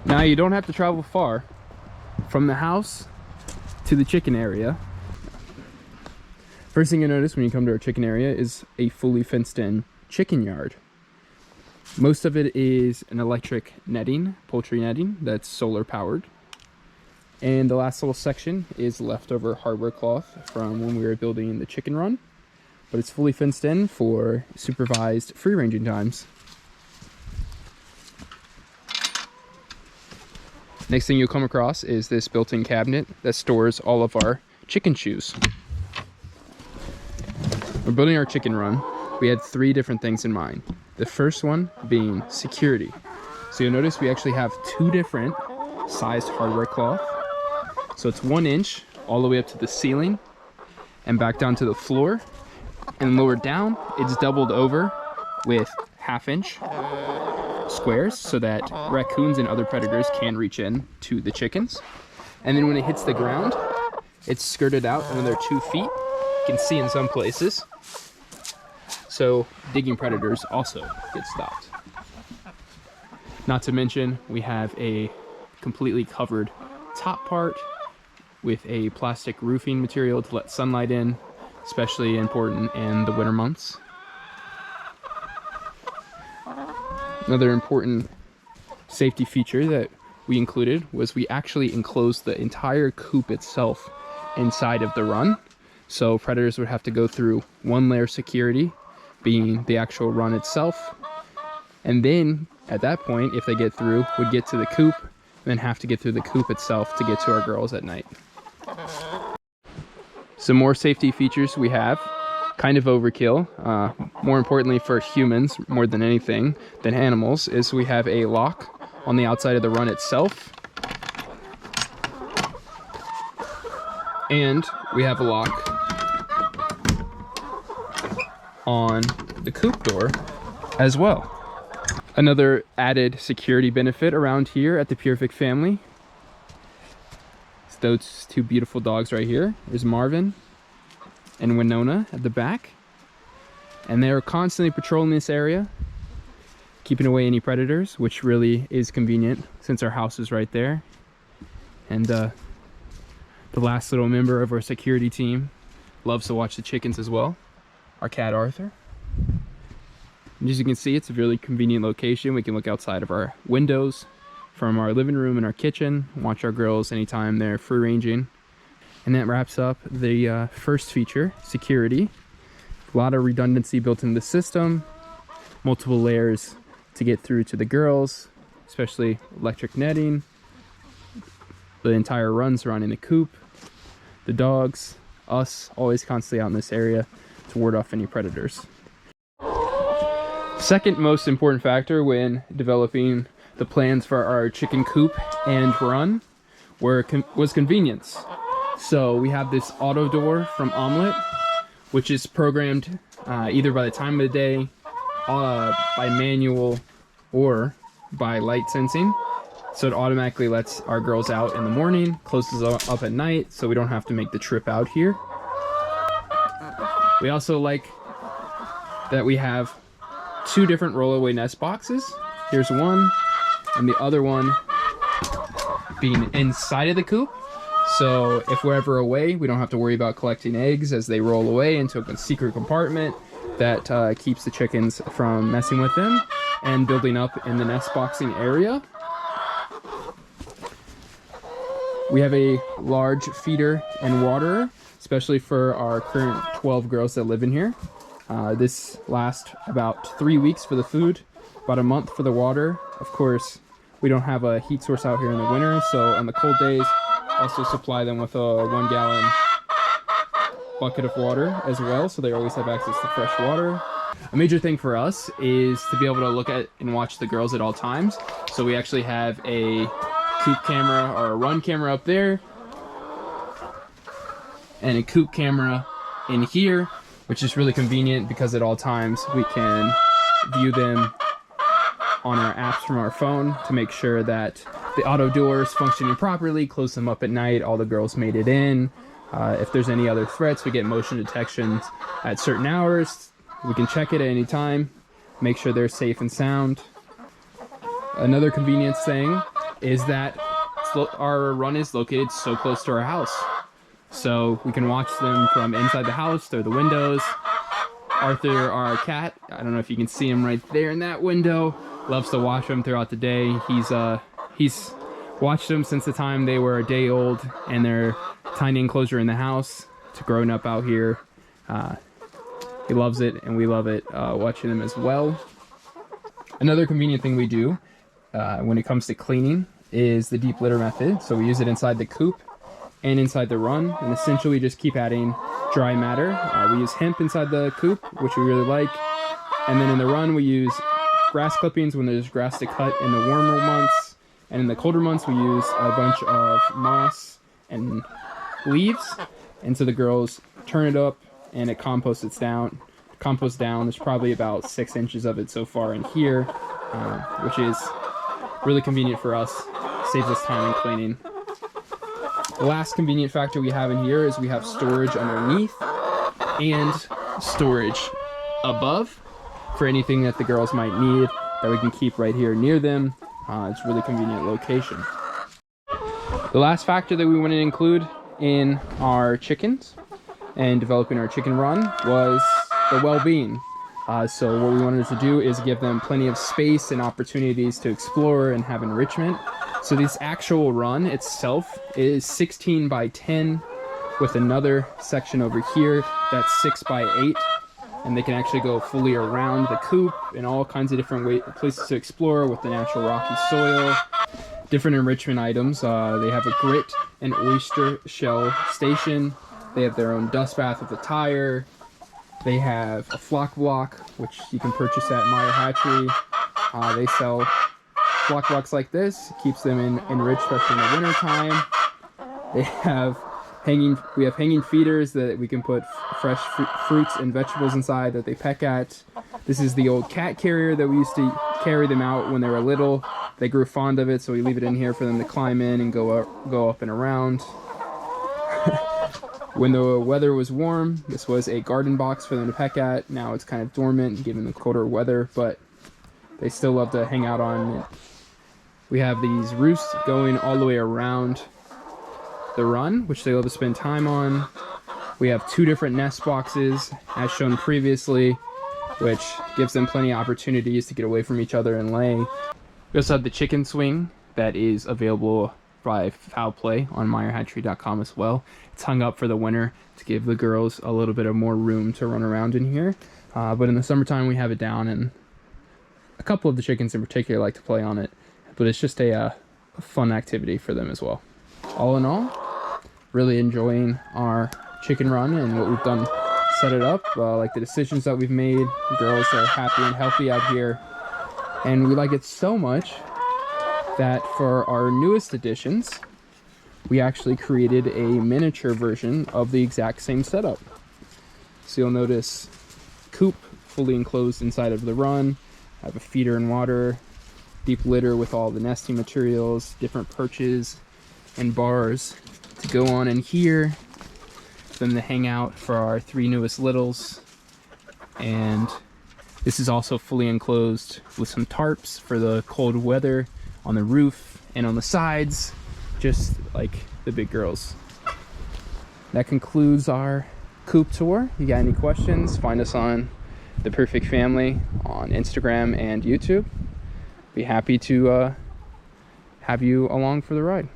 Now you don't have to travel far from the house to the chicken area. First thing you notice when you come to our chicken area is a fully fenced in chicken yard. Most of it is an electric netting, poultry netting, that's solar powered. And the last little section is leftover hardware cloth from when we were building the chicken run. But it's fully fenced in for supervised free ranging times. Next thing you'll come across is this built-in cabinet that stores all of our chicken shoes. We're building our chicken run. We had 3 different things in mind. The first one being security. So you'll notice we actually have 2 different sized hardware cloth. So it's 1 inch all the way up to the ceiling and back down to the floor. And lower down, it's doubled over with 1/2 inch squares so that raccoons and other predators can reach in to the chickens. And then when it hits the ground, it's skirted out another 2 feet. You can see in some places. So digging predators also get stopped. Not to mention, we have a completely covered top part with a plastic roofing material to let sunlight in, especially important in the winter months. Another important safety feature that we included was we actually enclosed the entire coop itself inside of the run. So predators would have to go through 1 layer security, being the actual run itself. And then at that point, if they get through, would get to the coop, then have to get through the coop itself to get to our girls at night. Some more safety features we have, kind of overkill, more importantly for humans more than anything than animals, is we have a lock on the outside of the run itself, and we have a lock on the coop door as well. Another added security benefit around here at the Pyrfect family is those 2 beautiful dogs right here. There's Marvin and Winona at the back, and they're constantly patrolling this area, keeping away any predators, which really is convenient since our house is right there. And the last little member of our security team loves to watch the chickens as well, our cat Arthur. And as you can see, it's a really convenient location. We can look outside of our windows from our living room and our kitchen, watch our girls anytime they're free ranging. And that wraps up the first feature, security. A lot of redundancy built into the system, multiple layers to get through to the girls, especially electric netting, the entire run surrounding the coop, the dogs, us, always constantly out in this area to ward off any predators. Second most important factor when developing the plans for our chicken coop and run was convenience. So we have this auto door from Omelette, which is programmed either by the time of the day, by manual, or by light sensing. So it automatically lets our girls out in the morning, closes up at night, so we don't have to make the trip out here. We also like that we have 2 different rollaway nest boxes. Here's one, and the other one being inside of the coop. So if we're ever away, we don't have to worry about collecting eggs as they roll away into a secret compartment that keeps the chickens from messing with them and building up in the nest boxing area. We have a large feeder and waterer, especially for our current 12 girls that live in here. This lasts about 3 weeks for the food, about a month for the water. Of course, we don't have a heat source out here in the winter, so on the cold days, also supply them with a 1-gallon bucket of water as well, so they always have access to fresh water. A major thing for us is to be able to look at and watch the girls at all times. So we actually have a coop camera or a run camera up there, and a coop camera in here, which is really convenient because at all times we can view them on our apps from our phone to make sure that the auto door is functioning properly, close them up at night, all the girls made it in. If there's any other threats, we get motion detections at certain hours. We can check it at any time, make sure they're safe and sound. Another convenience thing is that our run is located so close to our house. So we can watch them from inside the house, through the windows. Arthur, our cat, I don't know if you can see him right there in that window, loves to watch them throughout the day. He's watched them since the time they were a day old in their tiny enclosure in the house to growing up out here. He loves it, and we love it watching them as well. Another convenient thing we do when it comes to cleaning is the deep litter method. So we use it inside the coop and inside the run, and essentially just keep adding dry matter. We use hemp inside the coop, which we really like, and then in the run we use grass clippings when there's grass to cut in the warmer months, and in the colder months we use a bunch of moss and leaves, and so the girls turn it up and it composts down. There's probably about 6 inches of it so far in here, which is really convenient for us, saves us time in cleaning. The last convenient factor we have in here is we have storage underneath and storage above for anything that the girls might need that we can keep right here near them. It's a really convenient location. The last factor that we want to include in our chickens and developing our chicken run was the well-being. So what we wanted to do is give them plenty of space and opportunities to explore and have enrichment. So this actual run itself is 16 by 10 with another section over here that's 6 by 8, and they can actually go fully around the coop in all kinds of different places to explore with the natural rocky soil. Different enrichment items. They have a grit and oyster shell station. They have their own dust bath with a tire. They have a flock block, which you can purchase at Meyer Hatchery. They sell flock blocks like this. It keeps them enriched, especially in the winter time. They have we have hanging feeders that we can put fresh fruits and vegetables inside that they peck at. This is the old cat carrier that we used to carry them out when they were little. They grew fond of it, so we leave it in here for them to climb in and go up and around. When the weather was warm, this was a garden box for them to peck at. Now it's kind of dormant given the colder weather, but they still love to hang out on it. We have these roosts going all the way around the run, which they love to spend time on. We have 2 different nest boxes, as shown previously, which gives them plenty of opportunities to get away from each other and lay. We also have the chicken swing that is available by Foul Play on meyerhatchery.com as well. It's hung up for the winter to give the girls a little bit of more room to run around in here. But in the summertime we have it down, and a couple of the chickens in particular like to play on it. But it's just a fun activity for them as well. All in all, really enjoying our chicken run and what we've done to set it up. Like the decisions that we've made. The girls are happy and healthy out here. And we like it so much that for our newest additions, we actually created a miniature version of the exact same setup. So you'll notice coop fully enclosed inside of the run. I have a feeder and water, deep litter with all the nesting materials, different perches and bars to go on in here for them to hang out for our 3 newest littles. And this is also fully enclosed with some tarps for the cold weather on the roof and on the sides, just like the big girls. That concludes our coop tour. You got any questions, find us on the Pyrfect Family on Instagram and YouTube. Be happy to have you along for the ride.